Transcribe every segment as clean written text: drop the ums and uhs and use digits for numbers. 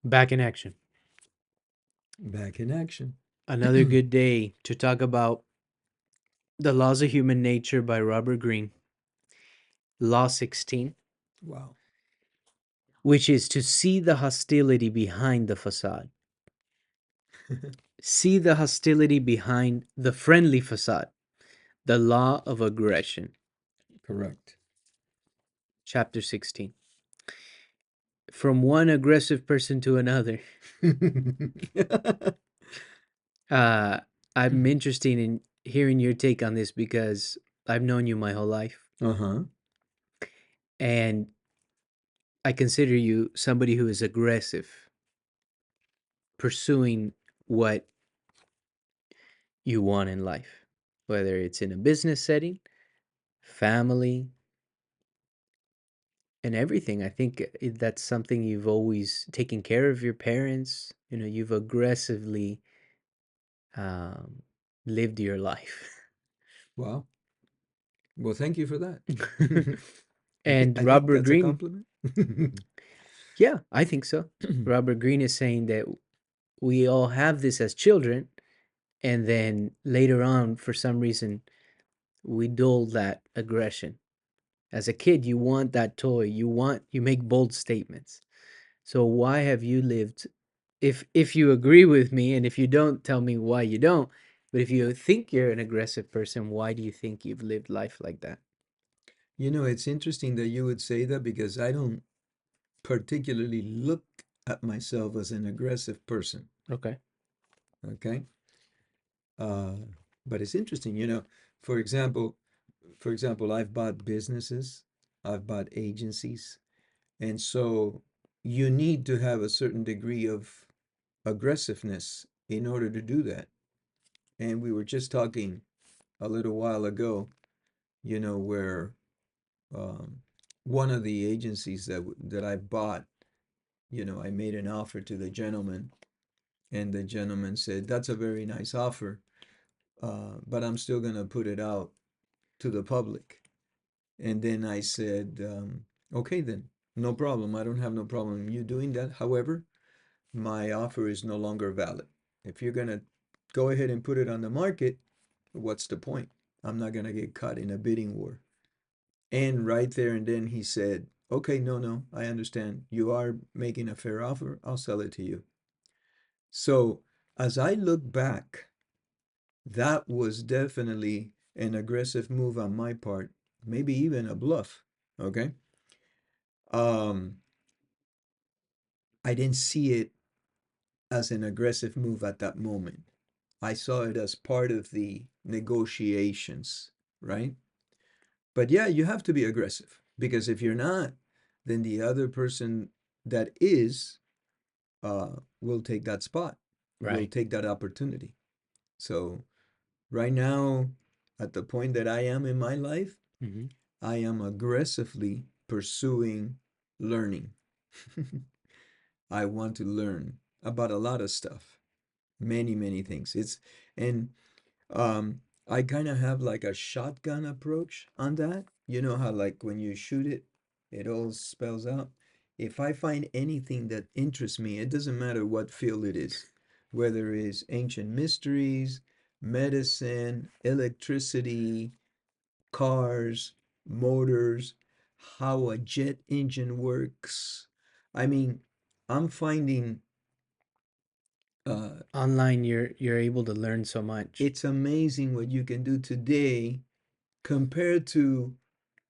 Back in action. Back in action. Another good day to talk about The Laws of Human Nature by Robert Greene, Law 16, Wow. which is to see the hostility behind the facade. See the hostility behind the friendly facade. The Law of Aggression, Correct. Chapter 16. From one aggressive person to another. Uh, I'm interested in hearing your take on this because I've known you my whole life. Uh-huh. And I consider you somebody who is aggressive, pursuing what you want in life, whether it's in a business setting, family, and everything. I think that's something you've always taken care of your parents. You've aggressively um, lived your life. Wow. Well, thank you for that. And I think Robert that's a Greene, compliment. yeah, I think so. Robert Greene is saying that we all have this as children, and then later on, for some reason, we dull that aggression. As a kid, you want that toy. You make bold statements. So why have you lived, if you agree with me, and if you don't, tell me why you don't, but if you think you're an aggressive person, why do you think you've lived life like that? It's interesting that you would say that because I don't particularly look at myself as an aggressive person. Okay. Okay. Uh, but it's interesting, for example, I've bought businesses, I've bought agencies, and so you need to have a certain degree of aggressiveness in order to do that. And we were just talking a little while ago, where um, one of the agencies that I bought, I made an offer to the gentleman, and the gentleman said, "That's a very nice offer, but I'm still gonna put it out to the public." And then I said, "Okay, then, no problem. I don't have no problem you doing that. However, my offer is no longer valid. If you're gonna go ahead and put it on the market, what's the point? I'm not gonna get caught in a bidding war." And right there and then he said, "Okay, no, no, I understand. You are making a fair offer. I'll sell it to you." So as I look back, that was definitely an aggressive move on my part, maybe even a bluff. Okay. Um, I didn't see it as an aggressive move at that moment. I saw it as part of the negotiations, right? But yeah, you have to be aggressive because if you're not, then the other person that is will take that spot, will Right. take that opportunity. So right now, at the point that I am in my life, Hmm. I am aggressively pursuing learning. I want to learn about a lot of stuff, many, many things. And um, I kind of have like a shotgun approach on that. You know how like when you shoot it, it all spells out. If I find anything that interests me, it doesn't matter what field it is, whether it's ancient mysteries, medicine, electricity, cars, motors, how a jet engine works. I mean, I'm finding uh, Online, you're able to learn so much. it's amazing what you can do today compared to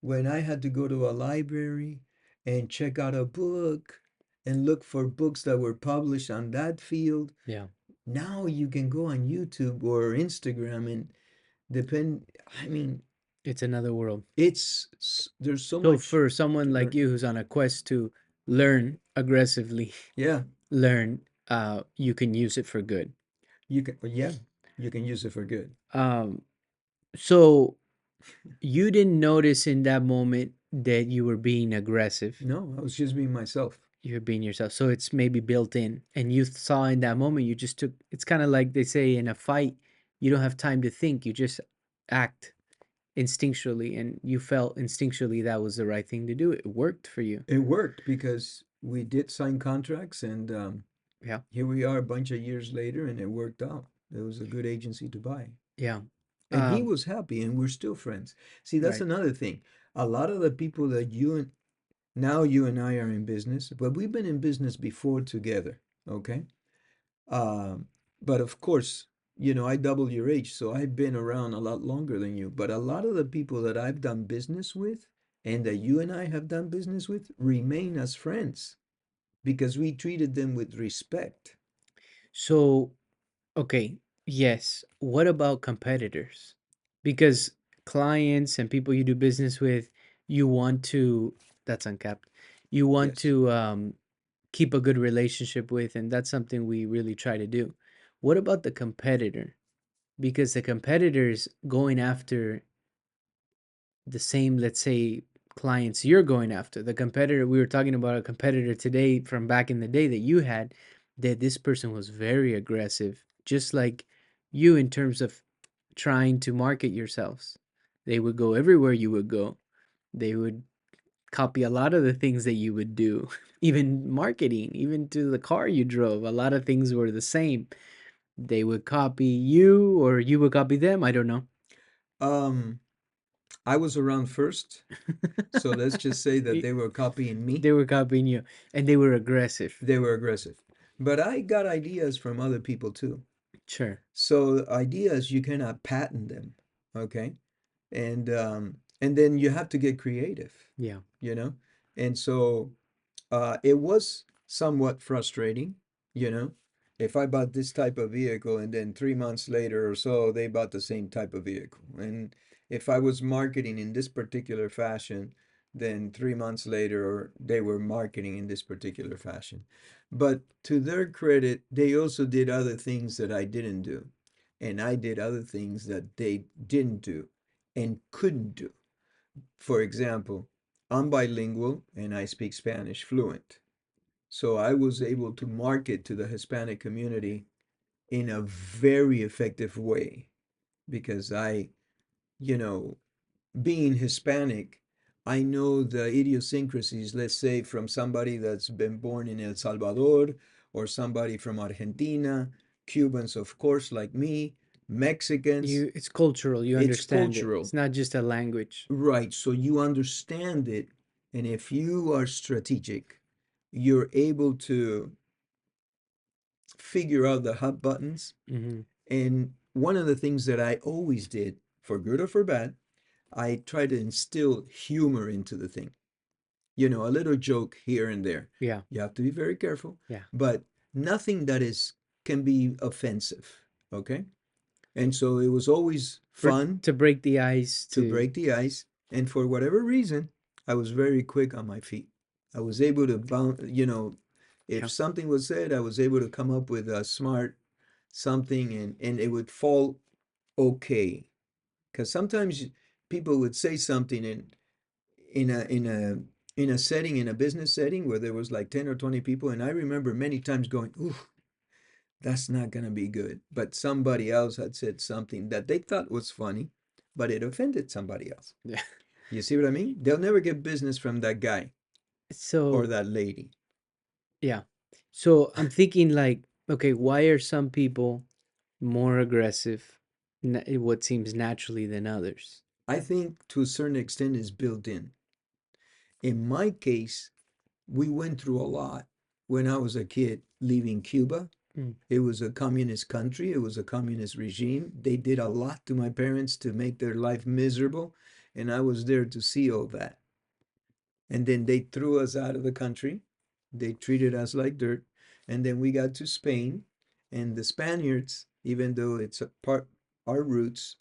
when I had to go to a library and check out a book and look for books that were published on that field. Yeah. Now you can go on YouTube or Instagram and depend, I mean, It's another world. there's so So much for to someone like learn. you who's on a quest to learn aggressively, Yeah, learn, you can use it for good. yeah, you can use it for good. Um, so you didn't notice in that moment that you were being aggressive. No, I was just being myself. You were being yourself. So it's maybe built in. And you saw in that moment, you just took, it's kind of like they say in a fight, you don't have time to think. You just act instinctually. And you felt instinctually that was the right thing to do. It worked for you. It worked because we did sign contracts, and Yeah. here we are a bunch of years later, and it worked out. It was a good agency to buy. Yeah. And he Um, was happy, and we're still friends. See, that's right. another thing. A lot of the people that now you and I are in business, but we've been in business before together, okay? Um, but of course, I double your age, so I've been around a lot longer than you. But a lot of the people that I've done business with and that you and I have done business with remain as friends because we treated them with respect. So, okay, yes. What about competitors? Because clients and people you do business with, you want to, that's uncapped. You want Yes. to keep a good relationship with, and that's something we really try to do. What about the competitor? Because the competitor's going after the same, let's say, clients you're going after. The competitor, we were talking about a competitor today from back in the day that you had, that this person was very aggressive, just like you in terms of trying to market yourselves. They would go everywhere you would go. They would copy a lot of the things that you would do, even marketing, even to the car you drove. A lot of things were the same. They would copy you or you would copy them. I don't know. Um, I was around first, so let's just say that they were copying me. They were copying you and they were aggressive. They were aggressive. But I got ideas from other people too. Sure. So ideas you cannot patent them, okay? And then you have to get creative, Yeah. you know? And so it was somewhat frustrating, you know, if I bought this type of vehicle and then 3 months later or so they bought the same type of vehicle. And if I was marketing in this particular fashion, then 3 months later they were marketing in this particular fashion. But to their credit, they also did other things that I didn't do. And I did other things that they didn't do and couldn't do. For example, I'm bilingual and I speak Spanish fluent. So I was able to market to the Hispanic community in a very effective way because you know, being Hispanic, I know the idiosyncrasies, let's say from somebody that's been born in El Salvador or somebody from Argentina, Cubans, of course, like me, Mexicans. You, it's cultural. You It's understand it. cultural. It's not just a language. Right, so you understand it, and if you are strategic, you're able to figure out the hot buttons. Mm-hmm. And one of the things that I always did, for good or for bad, I try to instill humor into the thing. A little joke here and there. Yeah. You have to be very careful, Yeah. but nothing that is can be offensive, okay? And so it was always For fun to break the ice to to break the ice. And for whatever reason, I was very quick on my feet. I was able to bounce, if yeah. something was said, I was able to come up with a smart something and it would fall okay. Because sometimes people would say something in a setting, in a business setting where there was like 10 or 20 people. And I remember many times going, ooh, that's not going to be good. But somebody else had said something that they thought was funny, but it offended somebody else. Yeah. You see what I mean? They'll never get business from that guy or So that lady. yeah. So I'm thinking like, okay, why are some people more aggressive, what seems naturally than others? I think to a certain extent is built in. In my case, we went through a lot when I was a kid leaving Cuba. Mm. It was a communist country, it was a communist regime. They did a lot to my parents to make their life miserable, and I was there to see all that. And then they threw us out of the country. They treated us like dirt. And then we got to Spain, and the Spaniards, even though it's a part our roots,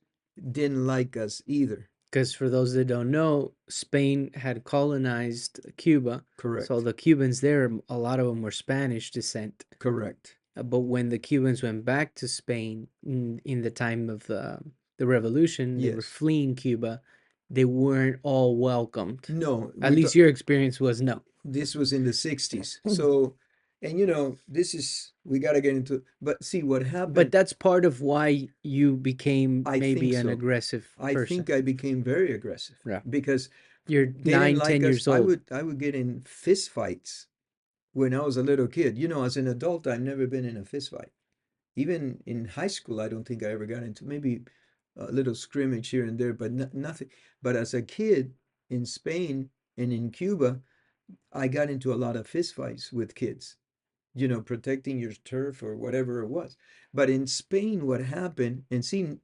didn't like us either. Because for those that don't know, Spain had colonized Cuba, so Correct. the Cubans there, a lot of them were Spanish descent. Correct. But when the Cubans went back to Spain in the time of the revolution, they were Yes. fleeing Cuba. They weren't all welcomed. No, At least your experience was no. this was in the 60s. So, and this is, we got to get into, but see what But happened. that's part of why you became I think maybe an so. aggressive I person. think I became very aggressive Yeah. because You're they didn't nine, like ten us. years I old. would I would get in fist fights when I was a little kid. You know, as an adult, I've never been in a fist fight. Even in high school, I don't think I ever got into maybe a little scrimmage here and there, but nothing. But as a kid in Spain and in Cuba, I got into a lot of fist fights with kids, you know, protecting your turf or whatever it was. But in Spain, what happened, and see,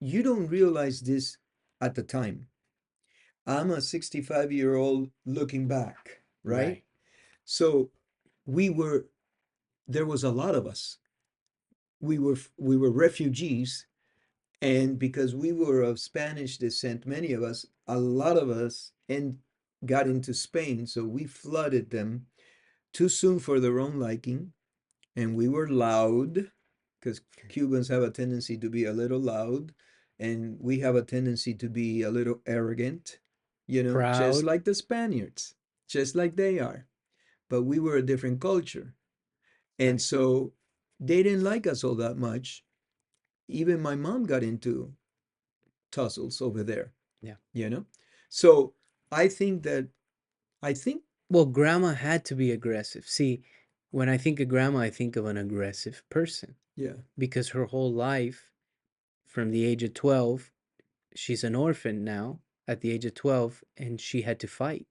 you don't realize this at the time. I'm a 65-year-old looking back, right? Right. So we were, there was a lot of us. We were refugees, and because we were of Spanish descent, many of us, a lot of us, and got into Spain. So we flooded them too soon for their own liking, and we were loud because Cubans have a tendency to be a little loud, and we have a tendency to be a little arrogant, you know, just Proud. like the Spaniards, just like they are. But we were a different culture. And Right. so they didn't like us all that much. Even my mom got into tussles over there, Yeah. you know? So I think that, I think, Well, grandma had to be aggressive. See, when I think of grandma, I think of an aggressive person yeah, because her whole life, from the age of 12, she's an orphan now at the age of 12, and she had to fight.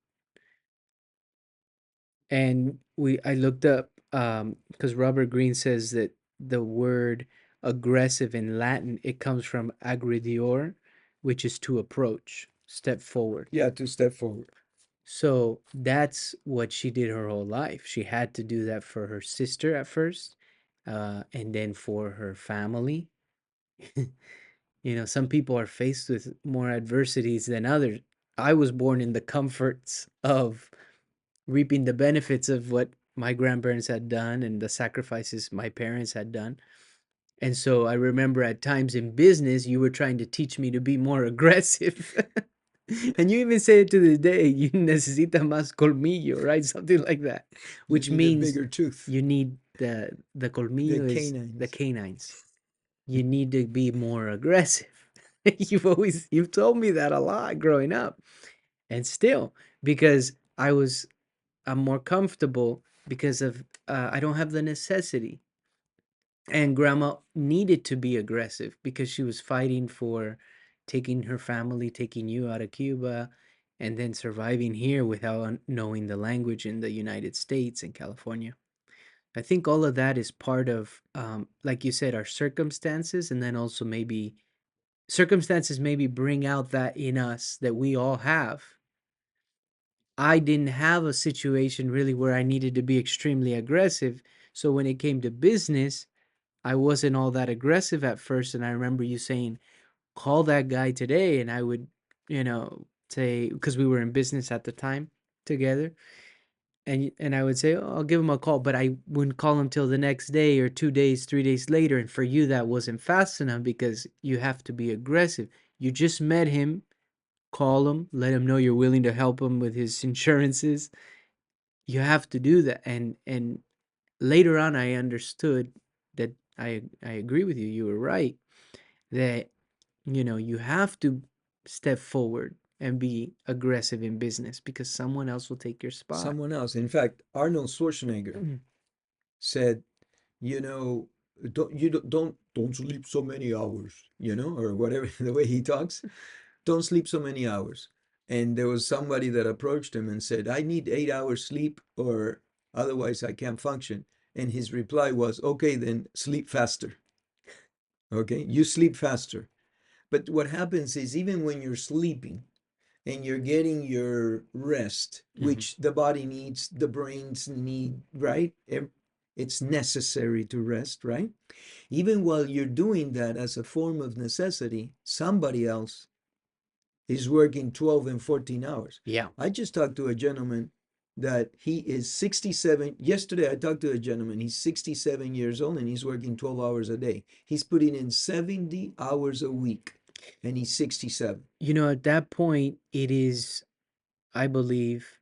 And I looked up because Robert Greene says that the word aggressive in Latin, it comes from aggredior, which is to approach, step forward. yeah, to step forward. So that's what she did her whole life. She had to do that for her sister at first, and then for her family. Some people are faced with more adversities than others. I was born in the comforts of reaping the benefits of what my grandparents had done and the sacrifices my parents had done. And so I remember at times in business, you were trying to teach me to be more aggressive. And you even say it to this day, you necesita más colmillo, right? Something like that, You which need a means bigger tooth. you need the The colmillo is the canines. canines. You need to be more aggressive. You've told me that a lot growing up. And still, because I'm more comfortable because of I don't have the necessity. And grandma needed to be aggressive because she was fighting for taking her family, taking you out of Cuba, and then surviving here without knowing the language in the United States and California. I think all of that is part of, like you said, our circumstances, and then also maybe circumstances maybe bring out that in us that we all have. I didn't have a situation really where I needed to be extremely aggressive. So when it came to business, I wasn't all that aggressive at first. And I remember you saying, call that guy today. And I would, say, because we were in business at the time together. And I would say, oh, I'll give him a call, but I wouldn't call him till the next day or 2 days, 3 days later. And for you, that wasn't fast enough because you have to be aggressive. You just met him, call him, let him know you're willing to help him with his insurances. You have to do that. And later on, I understood that I agree with you. You were right that you have to step forward and be aggressive in business because someone else will take your spot. Someone else. In fact, Arnold Schwarzenegger said, you know, don't sleep so many hours, you know, or whatever the way he talks. Don't sleep so many hours. And there was somebody that approached him and said, I need 8 hours sleep or otherwise I can't function. And his reply was, okay, then sleep faster. Okay, you sleep faster. But what happens is, even when you're sleeping and you're getting your rest, Mhm. which the body needs, the brains need, right? It's necessary to rest, right? Even while you're doing that as a form of necessity, somebody else is working 12 and 14 hours. Yeah. I just talked to a gentleman that he is 67. Yesterday, I talked to a gentleman. He's 67 years old and he's working 12 hours a day. He's putting in 70 hours a week and he's 67. At that point, it is, I believe,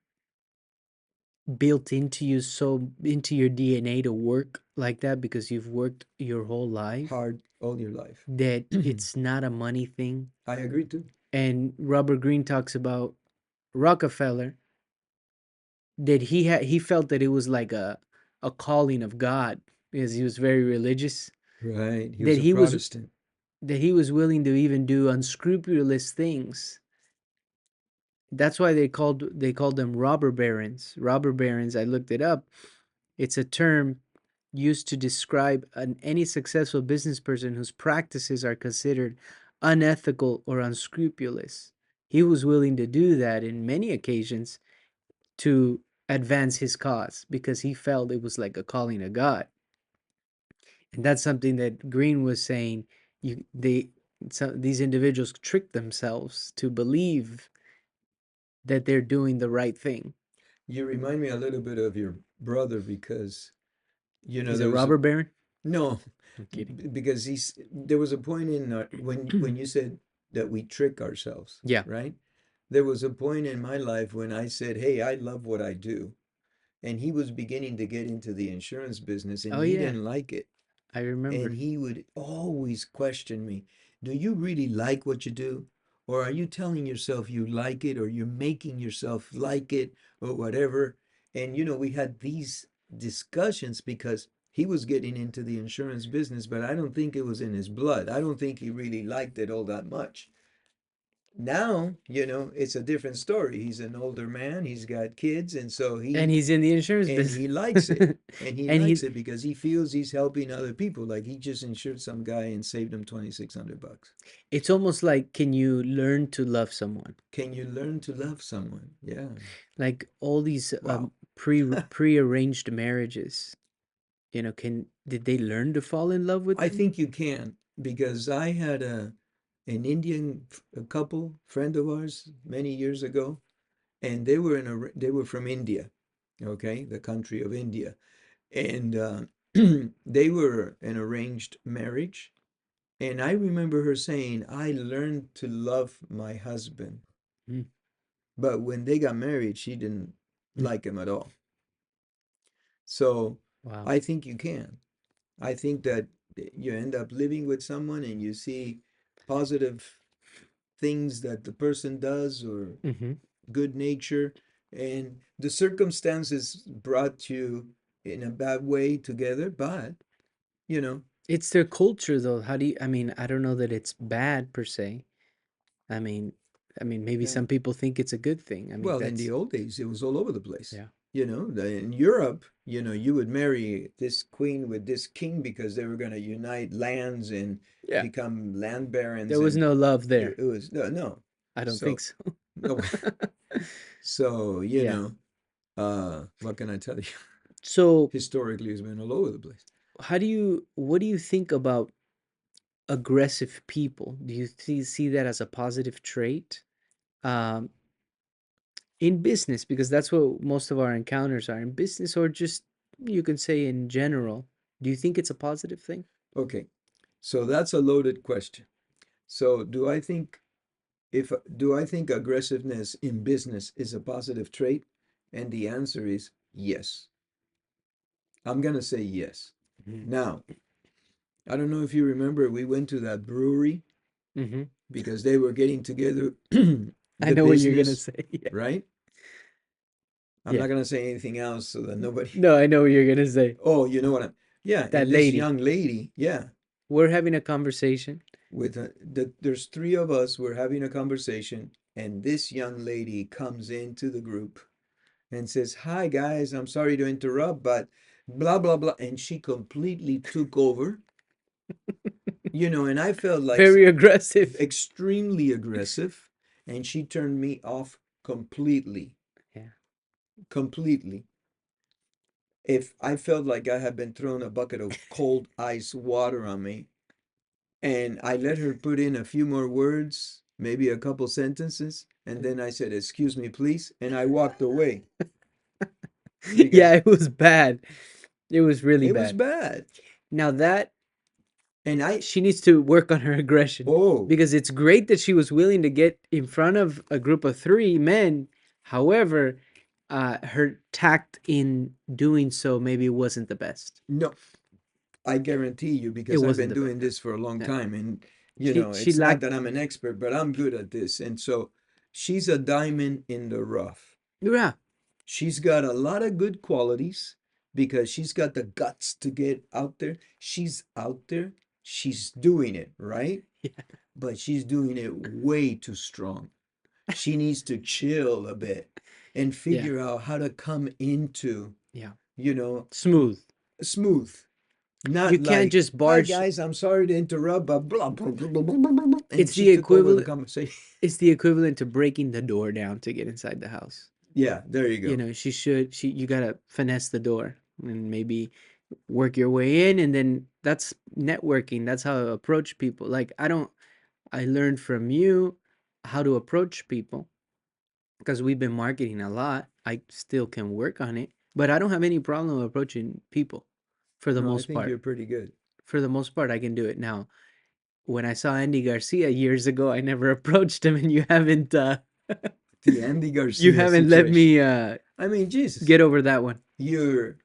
built into you, so into your DNA to work like that because you've worked your whole life, Hard all your life. that it's not a money thing. I agree too. And Robert Greene talks about Rockefeller, that he felt that it was like a calling of God because he was very religious, Right. He was that a he was Protestant. that he was willing to even do unscrupulous things. That's why they called them robber barons. Robber barons, I looked it up. It's a term used to describe any successful business person whose practices are considered unethical or unscrupulous. He was willing to do that in many occasions to advance his cause because he felt it was like a calling of God. And that's something that Greene was saying. These individuals trick themselves to believe that they're doing the right thing. You remind me a little bit of your brother because, He's there a was a robber baron. no, I'm kidding. because there was a point in when you said that we trick ourselves, Yeah. right? There was a point in my life when I said, "Hey, I love what I do." And he was beginning to get into the insurance business and Oh he yeah, didn't like it. I And remember. he would always question me, do you really like what you do? Or are you telling yourself you like it, or you're making yourself like it, or whatever? And we had these discussions because he was getting into the insurance business, but I don't think it was in his blood. I don't think he really liked it all that much. Now, it's a different story. He's an older man, he's got kids, and so And he he's in the insurance and business. he likes it. And he And likes he it because he feels he's helping other people. Like he just insured some guy and saved him 2,600 bucks. it's almost like, can you learn to love someone? Can you learn to love someone? Yeah. Like all these Wow. prearranged marriages, can did they learn to fall in love with I them? think you can because I had an Indian a couple friend of ours many years ago, and they were from India, okay, the country of India, and they were an arranged marriage. And I remember her saying, I learned to love my husband. Mm, But when they got married, she didn't mm. like him at all. So Wow. I think you can. I think that you end up living with someone and you see positive things that the person does, or Hmm. good nature, and the circumstances brought you in a bad way together, but you know, It's their culture though. How do you, I mean, I don't know that it's bad per se. I mean, maybe uh, some people think it's a good thing. I mean, well, in the that's old days, it was all over the place. yeah. In Europe, you would marry this queen with this king because they were going to unite lands and Yeah. become land There barons, was and no love there. it was no, no. I don't think So, so. no, so, Yeah. what can I tell you? So, Historically, it's been all over the place. what do you think about aggressive people? Do you see that as a positive trait? Um, in business, because that's what most of our encounters are in business, or just you can say in general. Do you think it's a positive thing? Okay, so that's a loaded question. So, do I think aggressiveness in business is a positive trait? And the answer is yes. I'm gonna say yes. Mm-hmm. Now, I don't know if you remember, we went to that brewery Mm-hmm. because they were getting together I the know what you're gonna business, say. Yeah. right? I'm Yeah. not gonna say anything else so that nobody. No, I know what you're gonna say. Oh, you know what I'm. Yeah, That and this lady. young lady, yeah, We're having a conversation. there's three of us. We're having a conversation, and this young lady comes into the group and says, "Hi guys, I'm sorry to interrupt, but blah blah blah," and she completely took over. And I felt like Very aggressive. extremely aggressive, and she turned me off completely. Yeah. Completely. If I felt like I had been thrown a bucket of cold ice water on me, and I let her put in a few more words, maybe a couple sentences, and then I said, "Excuse me, please," and I walked away Yeah, because it was bad. It was really it was bad. bad. Now that And she needs to work on her aggression, oh, because it's great that she was willing to get in front of a group of three men. However, her tact in doing so maybe wasn't the best. no, I guarantee you, It because I've wasn't been the best. doing this for a long Yeah. time, and She it's not lacked. that I'm an expert, but I'm good at this. And so she's a diamond in the rough. Yeah. She's got a lot of good qualities, because she's got the guts to get out there. She's out there. She's doing it, right? Yeah. But she's doing it way too strong. She needs to chill a bit and Yeah. figure out how to come into, Yeah. you know, Smooth. smooth. You Not can't like, just hi barge. guys, I'm sorry to interrupt, but blah, blah, blah, blah, blah, blah, blah, blah," and It's she the took over the equivalent. conversation. It's the equivalent to breaking the door down to get inside the house. Yeah, there you You go. know, you gotta finesse the door and maybe work your way in, and then that's networking. That's how I approach people. Like I learned from you how to approach people because we've been marketing a lot. I still can work on it, but I don't have any problem approaching people for the No, I most think part. you're pretty good. For the most part, I can do it now. When I saw Andy Garcia years ago, I never approached him, and The Andy you Garcia haven't let situation. me I mean, Jesus, get over that one. you're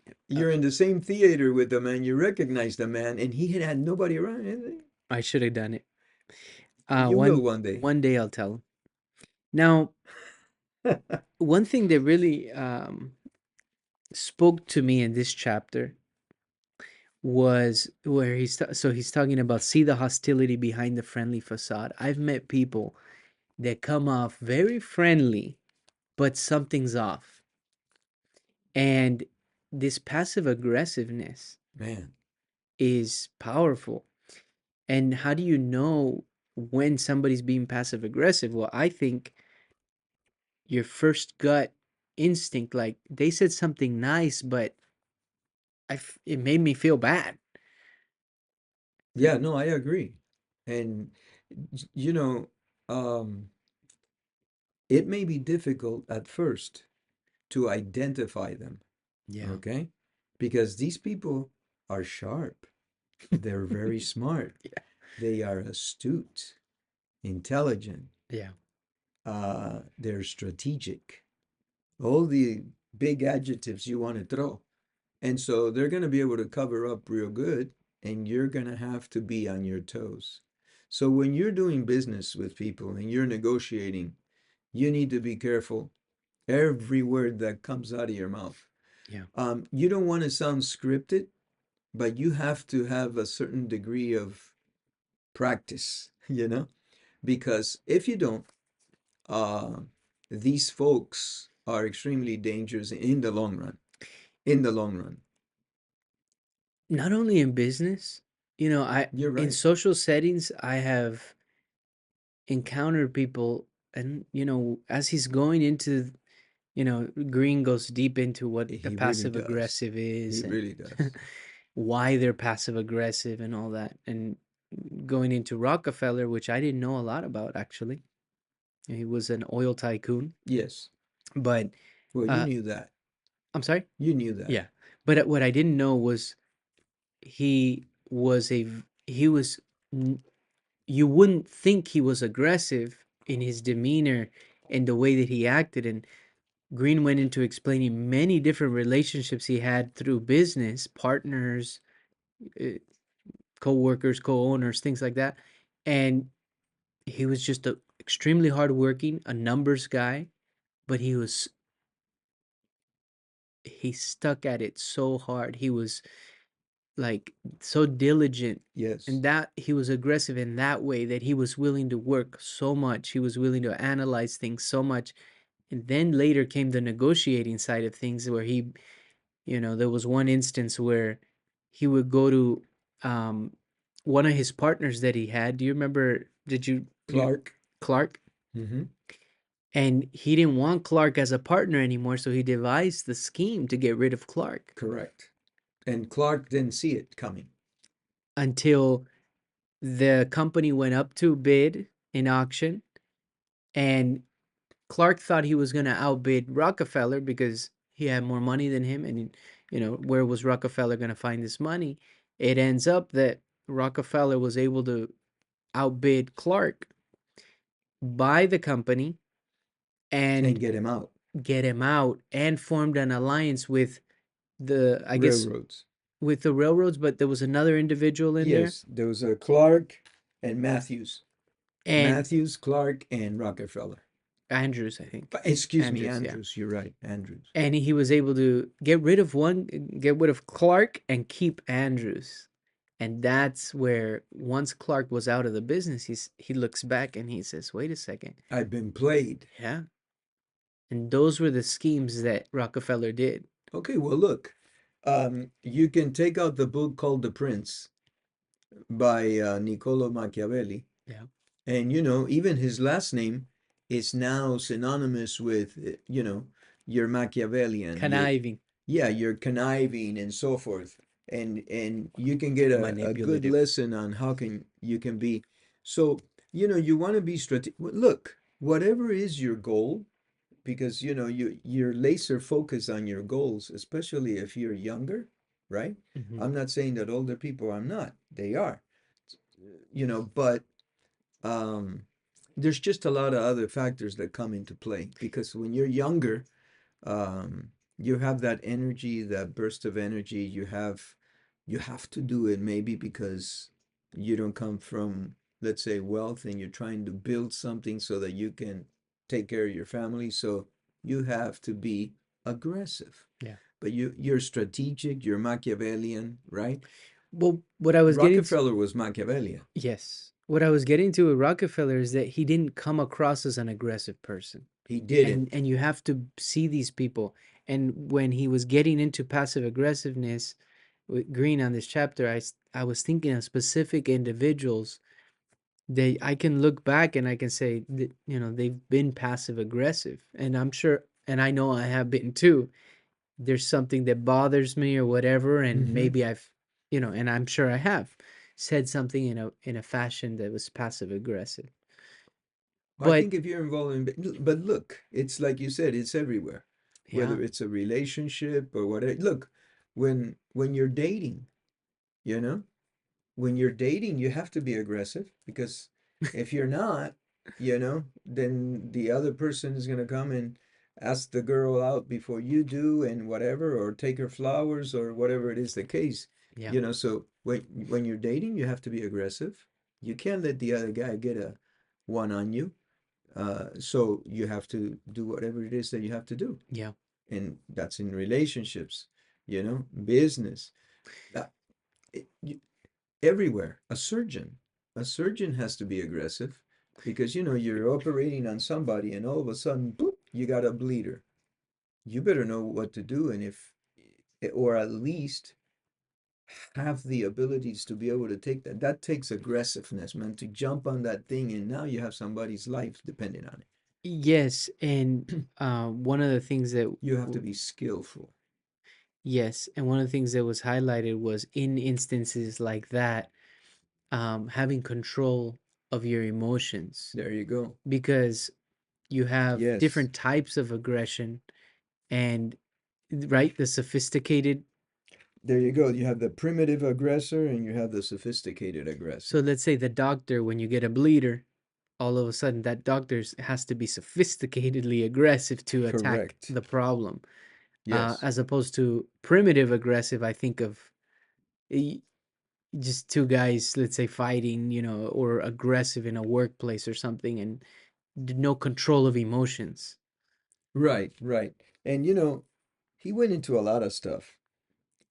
Uh, you're in the same theater with the man. You recognize the man, and he had nobody around. I should have done it. You will one day. One day I'll tell him. Now, one thing that really spoke to me in this chapter was where he's talking about see the hostility behind the friendly facade. I've met people that come off very friendly, but something's off. And this passive aggressiveness Man, is powerful. And how do you know when somebody's being passive aggressive? Well, I think your first gut instinct, like they said something nice, but it made me feel bad. yeah, no, I agree. And you know, um, it may be difficult at first to identify them, Yeah. okay? Because these people are sharp. They're very smart. Yeah. They are astute, intelligent. Yeah. They're strategic. All the big adjectives you want to throw. And so they're going to be able to cover up real good, and you're going to have to be on your toes. So when you're doing business with people and you're negotiating, you need to be careful every word that comes out of your mouth. Yeah. You don't want to sound scripted, but you have to have a certain degree of practice, because if you don't, uh, these folks are extremely dangerous in the long run. In the long run, Not only in business, you're in right. social settings, I have encountered people, and as he's going into, Greene goes deep into what the He really passive does. aggressive He is and really does. why they're passive aggressive and all that. And going into Rockefeller, which I didn't know a lot about actually. He was an oil tycoon, Yes. but Well, you uh, knew that. I'm sorry. You knew that. Yeah, but what I didn't know was he was. You wouldn't think he was aggressive in his demeanor and the way that he acted. And Greene went into explaining many different relationships he had through business partners, uh, co-workers, co-owners, things like that. And he was just a extremely hardworking, a numbers guy, but he stuck at it so hard. He was like so diligent, Yes. and that he was aggressive in that way that he was willing to work so much. He was willing to analyze things so much. And then later came the negotiating side of things where there was one instance where he would go to um one of his partners that he had. Do you remember? Did you Clark. Clark? Mm-hmm. And he didn't want Clark as a partner anymore, so he devised the scheme to get rid of Clark Correct. And Clark didn't see it coming. until the company went up to bid in auction, and Clark thought he was going to outbid Rockefeller because he had more money than him. And, where was Rockefeller going to find this money? It ends up that Rockefeller was able to outbid Clark, buy the company, And and get him out. get him out, and formed an alliance with I guess, Railroads. with the railroads, but there was another individual in there. Yes, there was a Clark and Matthews. And Matthews, Clark, and Rockefeller. Andrews, I think. Excuse me, Andrews, yeah. Andrews. You're right, Andrews. And he was able to get rid of Clark and keep Andrews. And that's where once Clark was out of the business, he looks back and he says, "Wait a second, I've been played. yeah." And those were the schemes that Rockefeller did. Okay, well, look, you can take out the book called The Prince by Niccolo Machiavelli. Yeah, And, you know, even his last name is now synonymous with, you know, your Machiavellian, your, conniving, yeah, your conniving and so forth. And you can get a good manipulative. lesson on how can you can be. So, you know, you want to be strategic. Look, whatever is your goal, because you know you're laser focused on your goals, especially if you're younger, right? Hmm. I'm not saying that older people are not. They are, you know, but um there's just a lot of other factors that come into play because when you're younger, you have that energy, that burst of energy. You have to do it maybe because you don't come from, let's say, wealth, and you're trying to build something so that you can take care of your family. So you have to be aggressive. Yeah. But you're strategic, you're Machiavellian, right? Well, what I was getting to, Rockefeller was Machiavellian. yes, what I was getting to with Rockefeller is that he didn't come across as an aggressive person. He And didn't. and you have to see these people. And when he was getting into passive aggressiveness with Greene on this chapter, I was thinking of specific individuals that I can look back and I can say that, they've been passive aggressive. And I'm sure, and I know I have been too. There's something that bothers me or whatever, and Mm-hmm. maybe and I'm sure I have said something in a fashion that was passive aggressive. I But think if you're involved in, but look, it's like you said, it's everywhere. yeah, Whether it's a relationship or whatever. Look, when you're dating, you know, when you're dating, you have to be aggressive because if you're not, you know, then the other person is gonna come and ask the girl out before you do and whatever, or take her flowers or whatever it is the case. yeah, You know, so when you're dating, you have to be aggressive. You can't let the other guy get a one on you. So you have to do whatever it is that you have to do. yeah. And that's in relationships, you know, business, uh, you, everywhere. A surgeon has to be aggressive because, you know, you're operating on somebody and all of a sudden, boop, you got a bleeder. You better know what to do. And if, or at least have the abilities to be able to take that. That takes aggressiveness, man, to jump on that thing. And now you have somebody's life depending on Yes, and it. one of the things that You have to be skillful. yes, and one of the things that was highlighted was in instances like that, having control of your emotions, There you go. because you have Yes. different types of aggression, and right, the sophisticated. There you go. You have the primitive aggressor and you have the sophisticated So aggressor. let's say the doctor, when you get a bleeder, all of a sudden that doctor has to be sophisticatedly aggressive to attack Correct. the problem, Yes. as opposed to primitive aggressive. I think of y- just two guys, let's say, fighting, or aggressive in a workplace or something, and no control of emotions. Right, right. And you know, he went into a lot of stuff.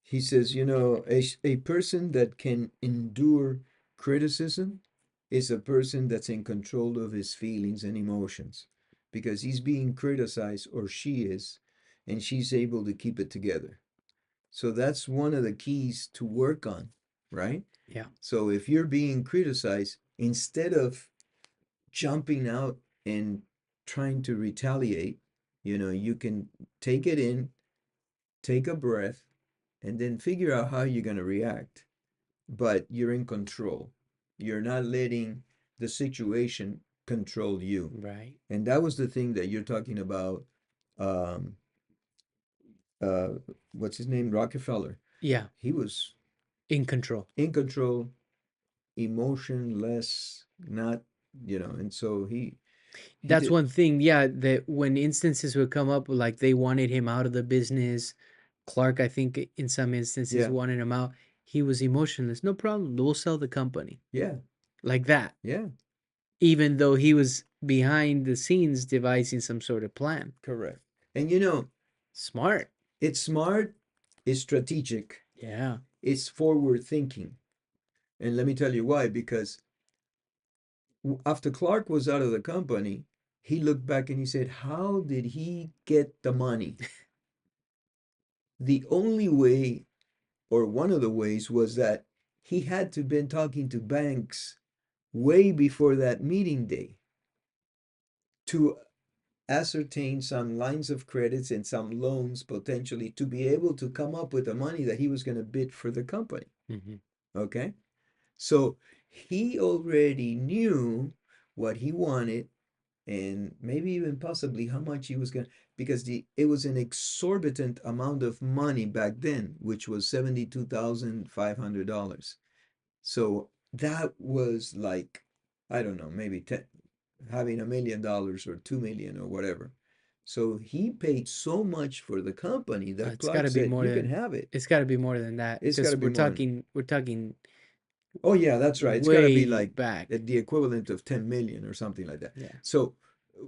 He says, you know, a person that can endure criticism is a person that's in control of his feelings and emotions because he's being criticized, or she is, and she's able to keep it together. So that's one of the keys to work on, right? Yeah, So if you're being criticized, instead of jumping out and trying to retaliate, you know, you can take it in, take a breath, and then figure out how you're going to react. But you're in control. You're not letting the situation control you. right. And that was the thing that you're talking about. Um, uh, what's his name? Rockefeller. Yeah, He was in control. in control, emotionless, not, you know, and so he That's did. one thing, yeah, that when instances would come up, like they wanted him out of the business, Clark, I think in some instances Yeah, wanted him out, he was emotionless. No problem, we'll sell the company. yeah, Like that. yeah. Even though he was behind the scenes devising some sort of plan. Correct. And you know, Smart. it's smart, it's strategic, Yeah. it's forward thinking. And let me tell you why, because after Clark was out of the company, he looked back and he said, how did he get the money? The only way, or one of the ways, was that he had to been talking to banks way before that meeting day to ascertain some lines of credits and some loans potentially to be able to come up with the money that he was going to bid for the company. Hmm. Okay? So he already knew what he wanted and maybe even possibly how much he was going to, because it was an exorbitant amount of money back then, which was $72,500. So that was like, I don't know, maybe 10, having $1 million or 2 million or whatever. So he paid so much for the company that It's got Clark to be said, more "You can than. have it." It's got to be more than that It's got because to be more. we're talking Oh yeah, that's right. It's got to be way like back. the equivalent of 10 million or something like that. Yeah. So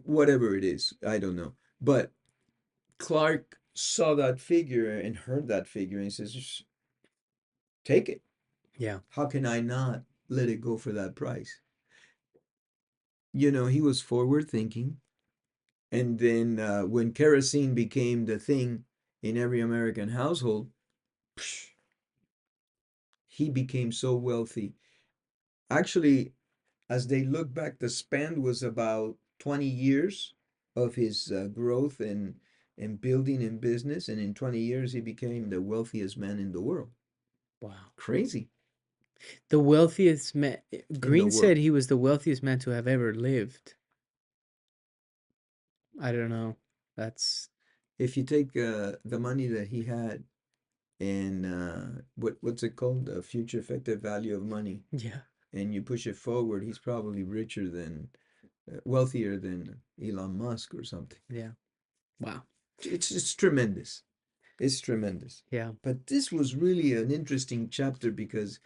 whatever it is, I don't know. But Clark saw that figure and heard that figure and he says, "Just take it. Yeah. How can I not let it go for that price?" You know, he was forward thinking. And then when kerosene became the thing in every American household, psh, he became so wealthy. Actually, as they look back, the span was about 20 years of his growth and building in business. And in 20 years, he became the wealthiest man in the world. Wow. Crazy The wealthiest man. in the Greene said world. he was the wealthiest man to have ever lived. I don't know. That's If you take the money that he had and what's it called? The future effective value of money, yeah. and you push it forward, he's probably richer than, wealthier than Elon Musk or something. Yeah. Wow. It's tremendous. It's tremendous. Yeah. But this was really an interesting chapter because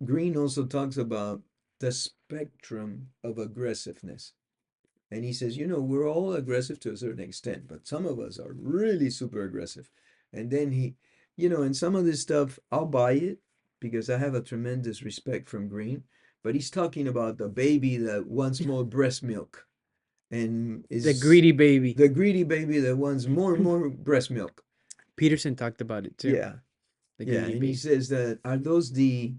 Greene also talks about the spectrum of aggressiveness. And he says, you know, we're all aggressive to a certain extent, but some of us are really super aggressive. And then and some of this stuff, I'll buy it because I have a tremendous respect from Greene. But he's talking about the baby that wants more breast milk and The is greedy baby. the greedy baby that wants more and more breast milk. Peterson talked about it too. Yeah, The yeah. greedy And he baby. says that are those the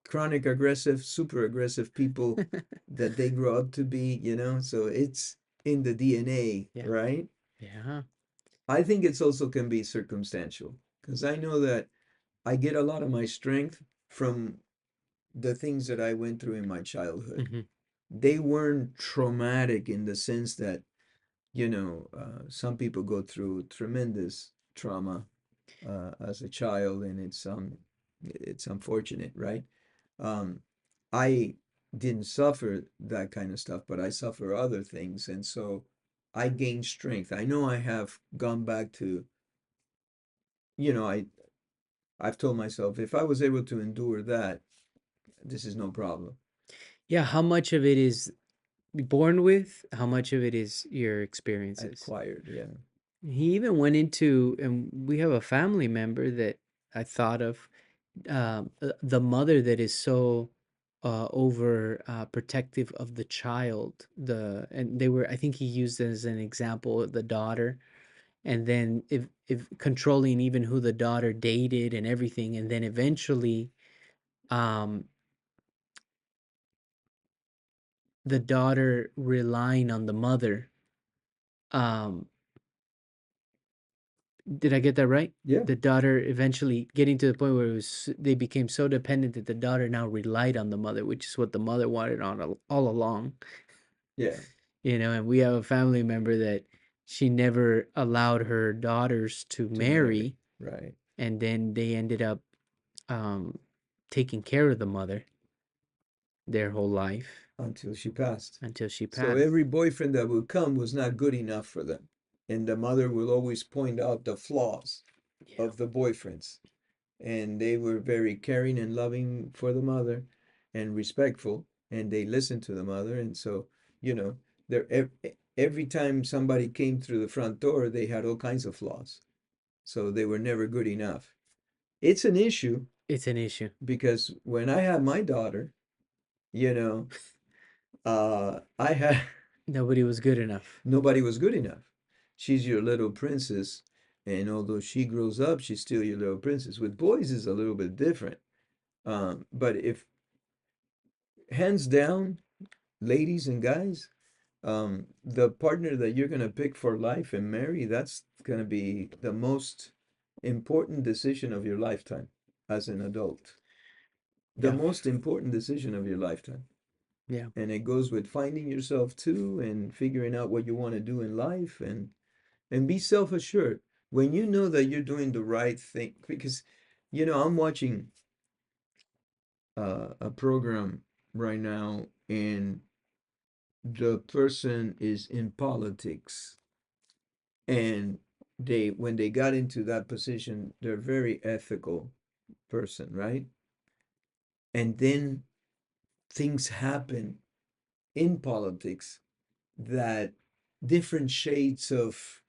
chronic aggressive, super aggressive people that they grow up to be? So it's in the DNA, yeah. right? Yeah. I think it's also can be circumstantial because I know that I get a lot of my strength from the things that I went through in my childhood. Hmm. They weren't traumatic in the sense that, some people go through tremendous trauma as a child, and it's unfortunate, right? Um, I didn't suffer that kind of stuff, but I suffer other things, and so I gained strength. I know I have gone back to, you know, I've told myself if I was able to endure that, this is no problem. Yeah. How much of it is born with? How much of it is your experiences? Acquired, yeah. He even went into, and we have a family member that I thought of, the mother that is so over protective of the child. And they were, I think he used as an example the daughter, and then if controlling even who the daughter dated and everything, and then eventually, um, the daughter relying on the mother. Um, Did I get that right? Yeah, The daughter eventually getting to the point where they became so dependent that the daughter now relied on the mother, which is what the mother wanted on all along. yeah, And we have a family member that she never allowed her daughters to to marry, marry, right, and then they ended up um, taking care of the mother their whole life until she passed. until she So passed. every boyfriend that would come was not good enough for them. And the mother will always point out the flaws Yeah. of the boyfriends. And they were very caring and loving for the mother and respectful. And they listened to the mother. And so, you know, every time somebody came through the front door, they had all kinds of flaws. So they were never good enough. It's an issue It's an issue. because when I had my daughter, you know, I had Nobody was good enough. nobody was good enough. She's your little princess, and although she grows up, she's still your little princess. With boys, is a little bit different. But if hands down, ladies and guys, the partner that you're gonna pick for life and marry, that's gonna be the most important decision of your lifetime as an adult. The Yeah. most important decision of your lifetime. Yeah. And it goes with finding yourself too and figuring out what you want to do in life and be self-assured when you know that you're doing the right thing because I'm watching a program right now and the person is in politics and they when they got into that position they're very ethical person, right? And then things happen in politics that different shades of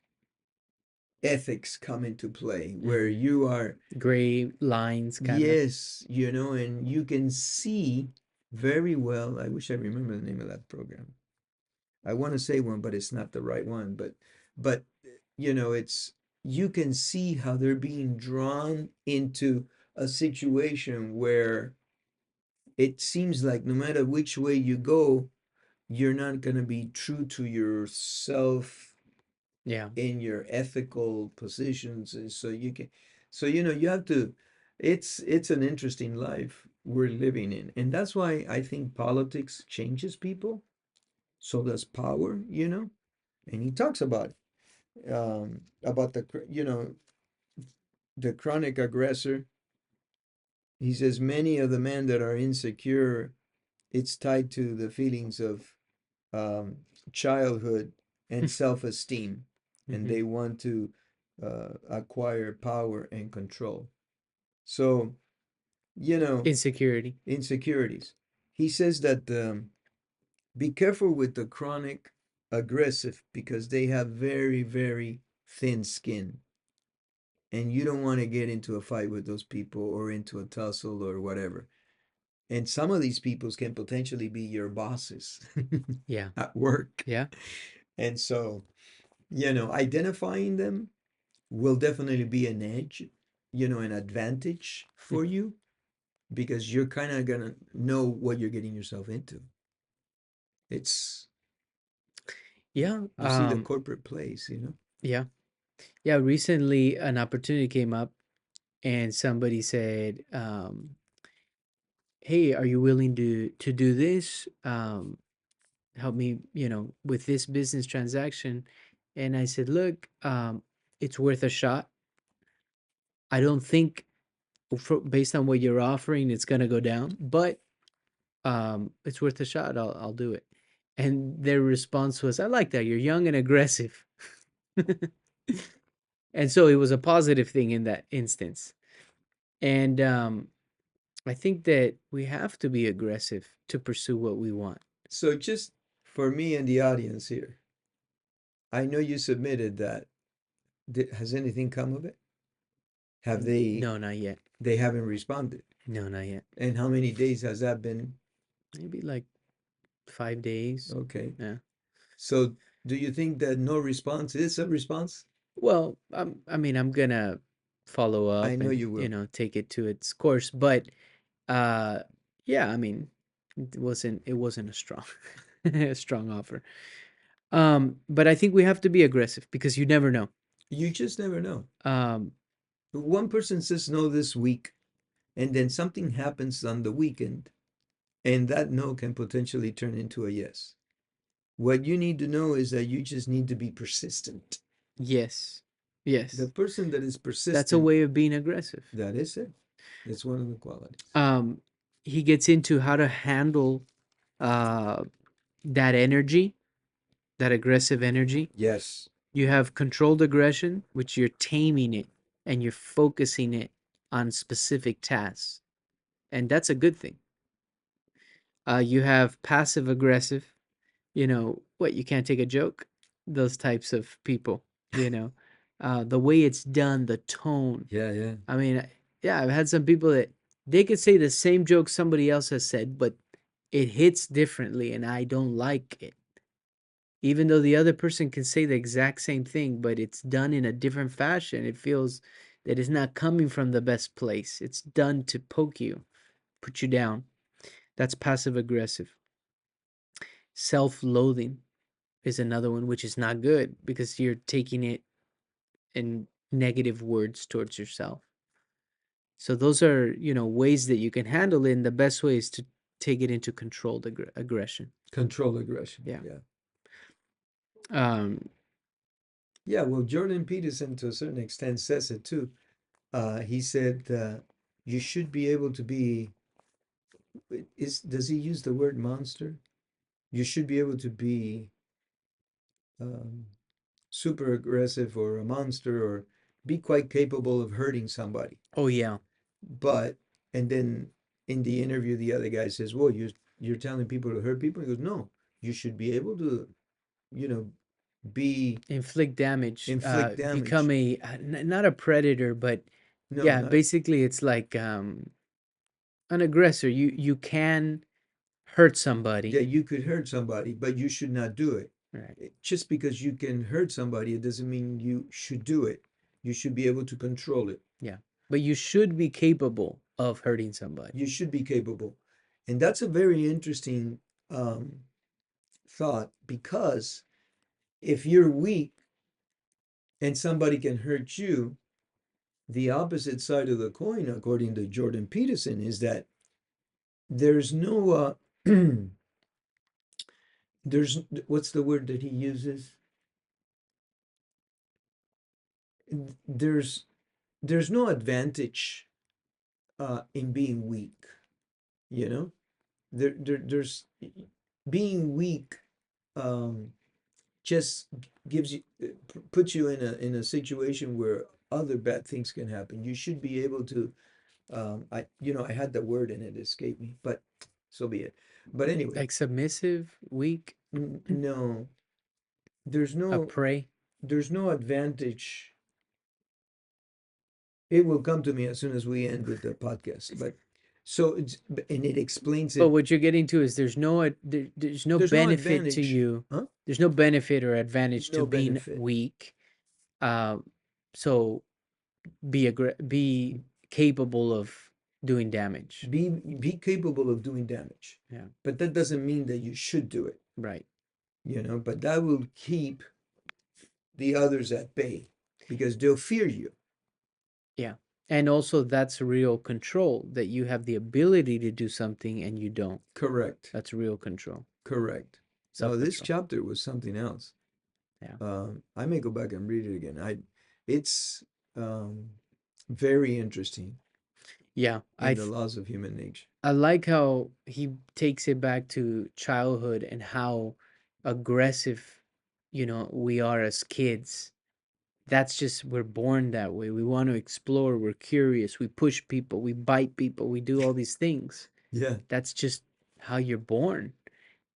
ethics come into play where Hmm. you are, Gray lines, kind of. yes, and you can see very well. I wish I remember the name of that program. I want to say one, but it's not the right one. But it's you can see how they're being drawn into a situation where it seems like no matter which way you go, you're not going to be true to yourself Yeah. in your ethical positions. And so you can, so you have to, it's an interesting life we're living in. And that's why I think politics changes people. So does power, and he talks about the chronic aggressor. He says many of the men that are insecure, it's tied to the feelings of um, childhood and self-esteem, and Hmm. they want to acquire power and control. So, you know, Insecurity. insecurities. He says that be careful with the chronic aggressive because they have very, very thin skin. And you don't want to get into a fight with those people or into a tussle or whatever. And some of these peoples can potentially be your bosses Yeah. at work. Yeah. And so, identifying them will definitely be an edge, an advantage for you because you're kind of going to know what you're getting yourself into. It's, Yeah. you see the corporate place. Yeah. Yeah. Recently, an opportunity came up, and somebody said, "Hey, are you willing to do this? Help me, with this business transaction." And I said, "Look, it's worth a shot. I don't think, based on what you're offering, it's gonna go down, but it's worth a shot. I'll do it." And their response was, "I like that. You're young and aggressive." And so it was a positive thing in that instance. And I think that we have to be aggressive to pursue what we want. So just for me and the audience here, I know you submitted that. Has anything come of it? Have they No, not yet. they haven't responded? No, not yet. And how many days has that been? Maybe like 5 days. Okay. Yeah. So do you think that no response is a response? Well, I mean, I'm gonna follow I up know and you will. take it to its course, but uh, yeah, I mean, it wasn't a strong a strong offer. But I think we have to be aggressive because you never know. You just never know. Um, One person says no this week, and then something happens on the weekend, and that no can potentially turn into a yes. What you need to know is that you just need to be persistent. yes, The yes, person that is that's a persistent, way of being aggressive. that is it. It's one of the qualities. Um, he gets into how to handle uh that energy, that aggressive energy. Yes. You have controlled aggression, which you're taming it and you're focusing it on specific tasks. And that's a good thing. You have passive aggressive. what, you can't take a joke? Those types of people, the way it's done, the tone. Yeah, yeah. I mean, yeah, I've had some people that they could say the same joke somebody else has said, but it hits differently, and I don't like it. Even though the other person can say the exact same thing, but it's done in a different fashion, it feels that it's not coming from the best place. It's done to poke you, put you down. That's passive aggressive. Self loathing is another one, which is not good because you're taking it in negative words towards yourself. So those are, ways that you can handle it. And the best way is to take it into controlled aggression. Control aggression. Yeah. Yeah. Um, Yeah, well, Jordan Peterson, to a certain extent, says it too. He said you should be able to be. Does he use the word monster? You should be able to be um, super aggressive or a monster or be quite capable of hurting somebody. oh, yeah. But and then in the interview, the other guy says, "Well, you're telling people to hurt people." He goes, "No, you should be able to, you know, be Inflict damage, inflict become damage." not a predator, but No, yeah, not basically it's like an aggressor. You can hurt somebody. that you could hurt somebody, but you should not do it. Right. Just because you can hurt somebody, it doesn't mean you should do it. You should be able to control it. Yeah. But you should be capable of hurting somebody. You should be capable. And that's a very interesting um, thought because if you're weak and somebody can hurt you, the opposite side of the coin, according to Jordan Peterson, is that there's no, there's, what's the word that he uses? There's, there's no advantage in being weak, you know? There's being weak um, just gives you puts you in a situation where other bad things can happen. You should be able to I had the word and it escaped me, but so be it. But anyway, Like submissive, weak, no, there's a no prey. there's no advantage. It will come to me as soon as we end with the podcast. But so it's and it explains But it. what you're getting to is there's no There's no benefit to advantage, you. huh? There's no benefit or advantage to No being benefit. weak. Uh, so be capable of doing damage. Be capable of doing damage, Yeah. but that doesn't mean that you should do it. Right. But that will keep the others at bay because they'll fear you. Yeah. And also that's real control, that you have the ability to do something and you don't. Correct. That's real control. Correct. No, this Self-control. chapter was something else. Yeah. I may go back and read it again. It's um, very interesting Yeah. in the laws of human nature. I like how he takes it back to childhood and how aggressive, we are as kids. That's just, we're born that way. We want to explore, we're curious, we push people, we bite people, we do all these things. Yeah, That's just how you're born.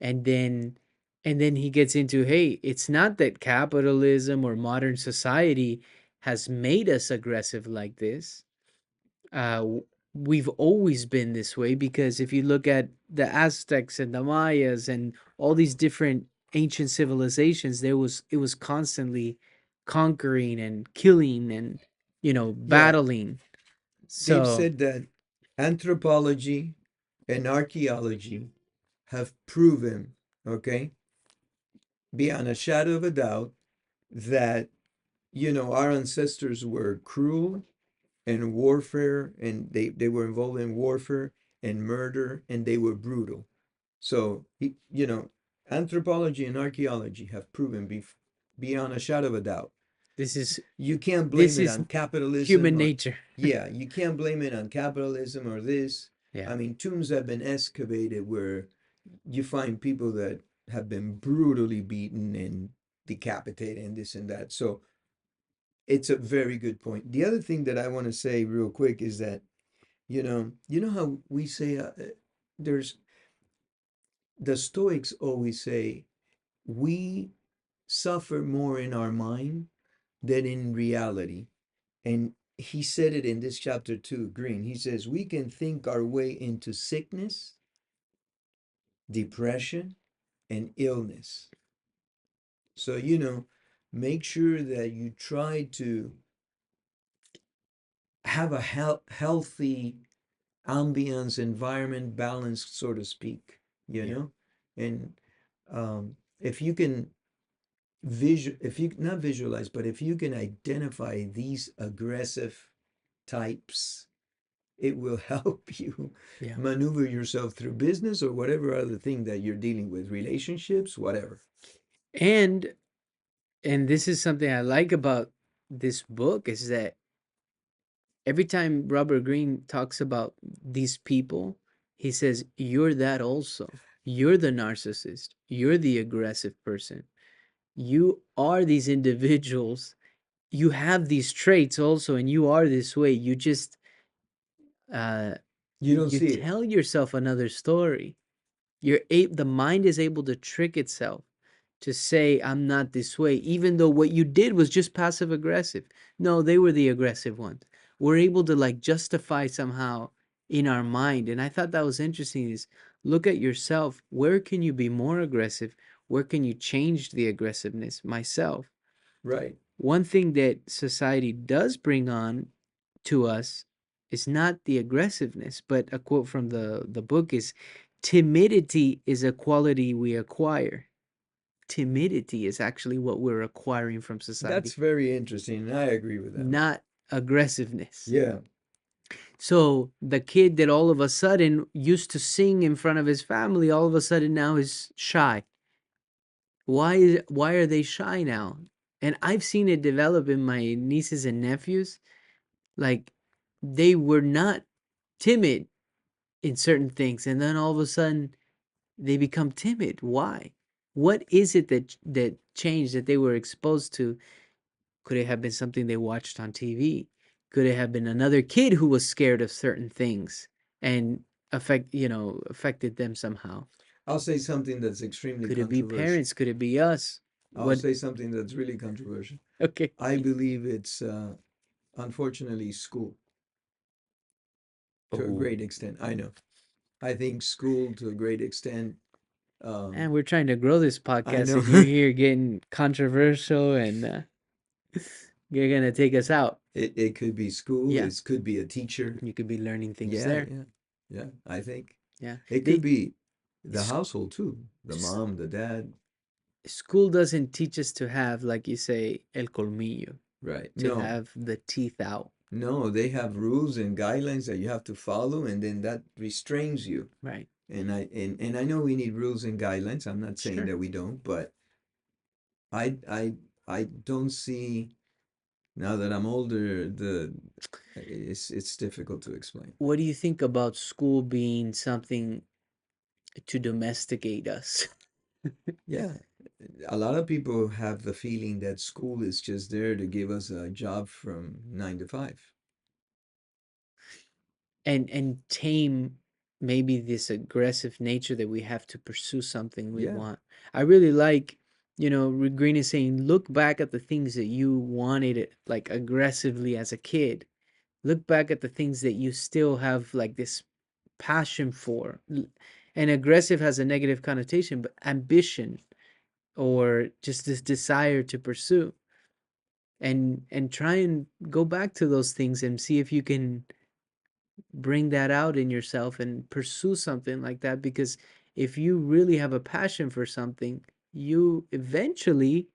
And then he gets into, hey, it's not that capitalism or modern society has made us aggressive like this. We've always been this way, because if you look at the Aztecs and the Mayas and all these different ancient civilizations, it was constantly conquering and killing and yeah. battling. They've So said that anthropology and archaeology have proven, okay, beyond a shadow of a doubt, that our ancestors were cruel and warfare, and they were involved in warfare and murder, and they were brutal. So anthropology and archaeology have proven beyond a shadow of a doubt. this is You can't blame this it is on capitalism human or nature. yeah, you can't blame it on capitalism or this. Yeah. I mean, tombs have been excavated where you find people that have been brutally beaten and decapitated and this and that. So it's a very good point. The other thing that I want to say real quick is that you know how we say there's the Stoics always say we suffer more in our mind than in reality. And he said it in this chapter too, Greene. He says, we can think our way into sickness, depression, and illness. So, make sure that you try to have a healthy ambience, environment, balance, so to speak, you Yeah. know? And if you can if you not visualize, but if you can identify these aggressive types, it will help you Yeah. maneuver yourself through business or whatever other thing that you're dealing with, relationships, whatever. And and this is something I like about this book is that every time Robert Greene talks about these people, he says, "You're that also. You're the narcissist. You're the aggressive person. You are these individuals. You have these traits also, and you are this way. You just uh, You don't you see it. tell yourself another story. The mind is able to trick itself to say I'm not this way, even though what you did was just passive aggressive. No, they were the aggressive ones. We're able to like justify somehow in our mind. And I thought that was interesting is look at yourself. Where can you be more aggressive? Where can you change the aggressiveness? Myself. Right. One thing that society does bring on to us is not the aggressiveness, but a quote from the book is timidity is a quality we acquire. Timidity is actually what we're acquiring from That's society, very interesting, and I agree with that. not aggressiveness. Yeah. So the kid that all of a sudden used to sing in front of his family, all of a sudden now is shy. Why are they shy now? And I've seen it develop in my nieces and nephews. Like they were not timid in certain things, and then all of a sudden they become timid. Why? What is it that changed that they were exposed to? Could it have been something they watched on TV? Could it have been another kid who was scared of certain things and affected them somehow? I'll say something that's extremely Could it be controversial. parents? Could it be us? I'll What? say something that's really controversial. Okay. I believe it's, unfortunately, school to a Oh, great extent. I know. I think school to a great extent, and um, we're trying to grow this I podcast, know. and you're here getting controversial, and you're gonna take us out. It could be school, Yeah, it could be a teacher. you could be learning things Yeah, there. yeah, yeah. I think Yeah, it could they be the s- household too, the s- mom, the dad. school doesn't teach us to have, like you say, el colmillo, Right. to No, have the teeth out. no, they have rules and guidelines that you have to follow, and then that restrains you. Right. And I know we need rules and guidelines. I'm not saying Sure. that we don't, but I I I don't see now that I'm older the it's difficult to explain. What do you think about school being something to domesticate us? Yeah, a lot of people have the feeling that school is just there to give us a job from 9 to 5. And tame maybe this aggressive nature that we have to pursue something we Yeah, want. I really like, Green is saying, look back at the things that you wanted like aggressively as a kid. Look back at the things that you still have like this passion for. And aggressive has a negative connotation, but ambition or just this desire to pursue and try and go back to those things and see if you can bring that out in yourself and pursue something like that because if you really have a passion for something you eventually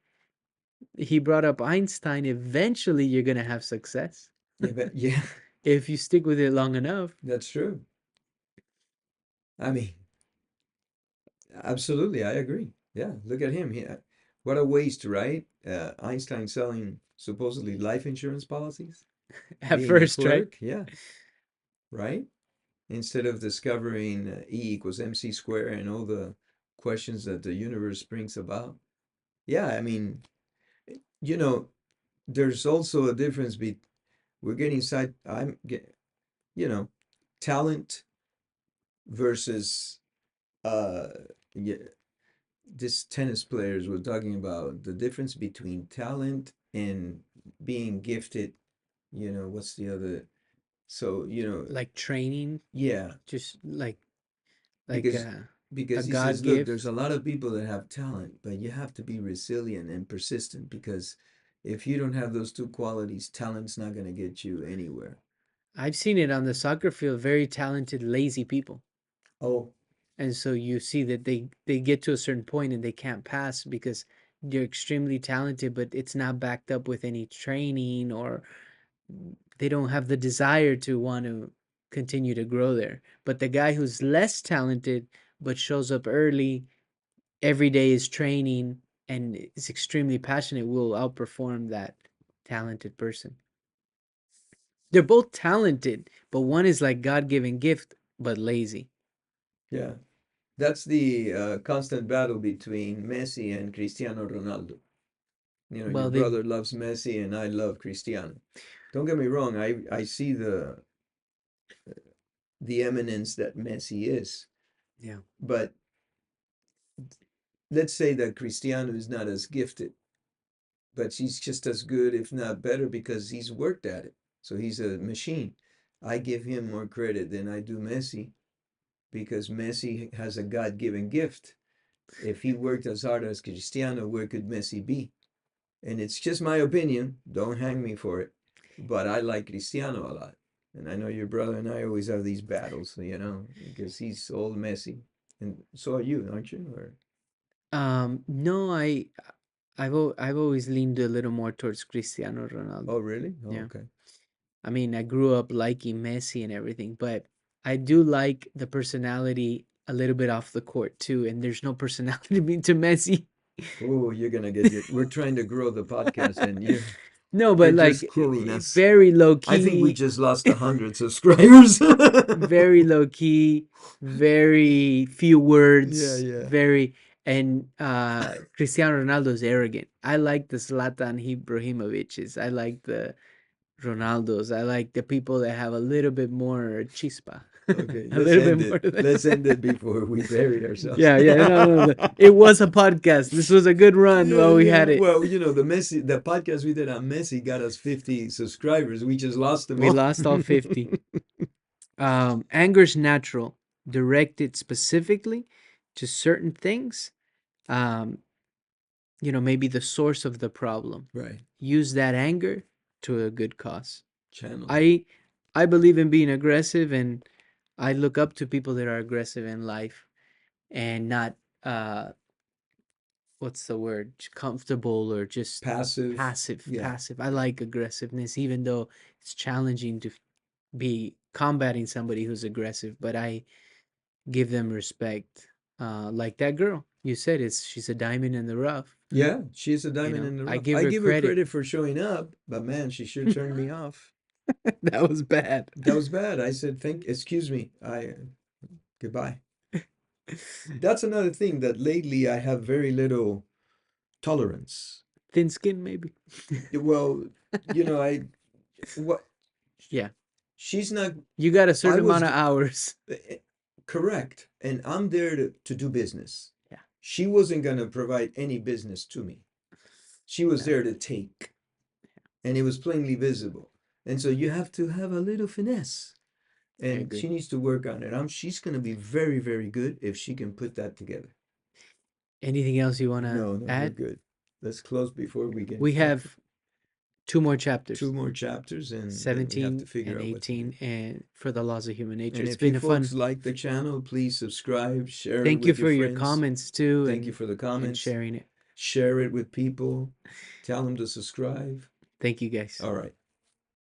he brought up Einstein eventually you're going to have success yeah, but yeah, if you stick with it long enough. that's true. I mean, absolutely, I agree. Yeah, look at him. What a waste, right? Einstein selling supposedly life insurance policies, At being a first, right? clerk. Yeah, right. Instead of discovering E equals MC square and all the questions that the universe brings about. Yeah, I mean, you know, there's also a difference we're getting side I'm get you know, talent versus uh yeah, this tennis players were talking about the difference between talent and being gifted. What's the other? So, Like training, yeah, just like because a he God says, look, there's gift. a lot of people that have talent, but you have to be resilient and persistent because if you don't have those two qualities, talent's not going to get you anywhere. I've seen it on the soccer field, very talented, lazy people. Oh, And so you see that they get to a certain point and they can't pass because they're extremely talented, but it's not backed up with any training, or they don't have the desire to want to continue to grow there. But the guy who's less talented but shows up early, every day is training, and is extremely passionate will outperform that talented person. They're both talented, but one is like God-given gift but lazy. yeah. That's the constant battle between Messi and Cristiano Ronaldo. Your Well, they brother loves Messi and I love Cristiano. Don't get me wrong, I see the eminence that Messi is. yeah. But let's say that Cristiano is not as gifted, but he's just as good, if not better, because he's worked at it. So he's a machine. I give him more credit than I do Messi because Messi has a God given gift. If he worked as hard as Cristiano, where could Messi be? And it's just my opinion. Don't hang me for it. But I like Cristiano a lot. And I know your brother and I always have these battles, because he's old Messi. And so are you, aren't you? Or No, I've always leaned a little more towards Cristiano Ronaldo. oh really? Oh, Yeah. okay. I mean, I grew up liking Messi and everything, but I do like the personality a little bit off the court too, and there's no personality to Messi. Oh, you're gonna get your. We're trying to grow the podcast, and No, you're but just like killing us. very low I think we key, just lost 100 subscribers. very low key, very few Yeah, words, yeah. very, and Cristiano Ronaldo is arrogant. I like the Zlatan Ibrahimoviches. I like the Ronaldos. I like the people that have a little bit more chispa, Okay, a let's little bit end more. it. Let's end it before we bury ourselves. Yeah, yeah. No, no, no. It was a podcast. This was a good run Yeah, while we yeah. had it. Well, the podcast we did on Messi got us 50 subscribers. We just lost them We all. lost all 50. Anger's natural, directed specifically to certain things. Um, maybe the source of the problem. Right. Use that anger to a good cause. Channel it. I I believe in being aggressive, and I look up to people that are aggressive in life and not uh what's the word, comfortable or just Passive. Yeah. passive. I like aggressiveness, even though it's challenging to be combating somebody who's aggressive, but I give them respect. Like that girl you said, is she's a diamond in the rough. Yeah, she's a diamond in the I rough. give I her give her credit. credit for showing up, but man, she sure turned me off. That was bad. That was bad. I said, excuse me. Goodbye. That's another thing that lately I have very little tolerance. Thin skin, maybe. Well, what, Yeah, she's not, you got a I certain amount was of hours. correct, and I'm there to do business. Yeah, She wasn't going to provide any business to me. She was no, there to take, and it was plainly visible. And so you have to have a little finesse, I and agree. she needs to work on it. She's going to be very, very good if she can put that together. Anything else you want to No, no, we're add? good. Let's close before we get in We trouble. have two more Two chapters, more chapters, and then we have to 17 figure and out what to do. 18, and for the laws of human nature. And It's if you been a folks fun. like the channel, please subscribe, share it Thank you with your for your friends. comments too, Thank you for the and comments. sharing it. Share it with people. Tell them to subscribe. Thank you guys. All right.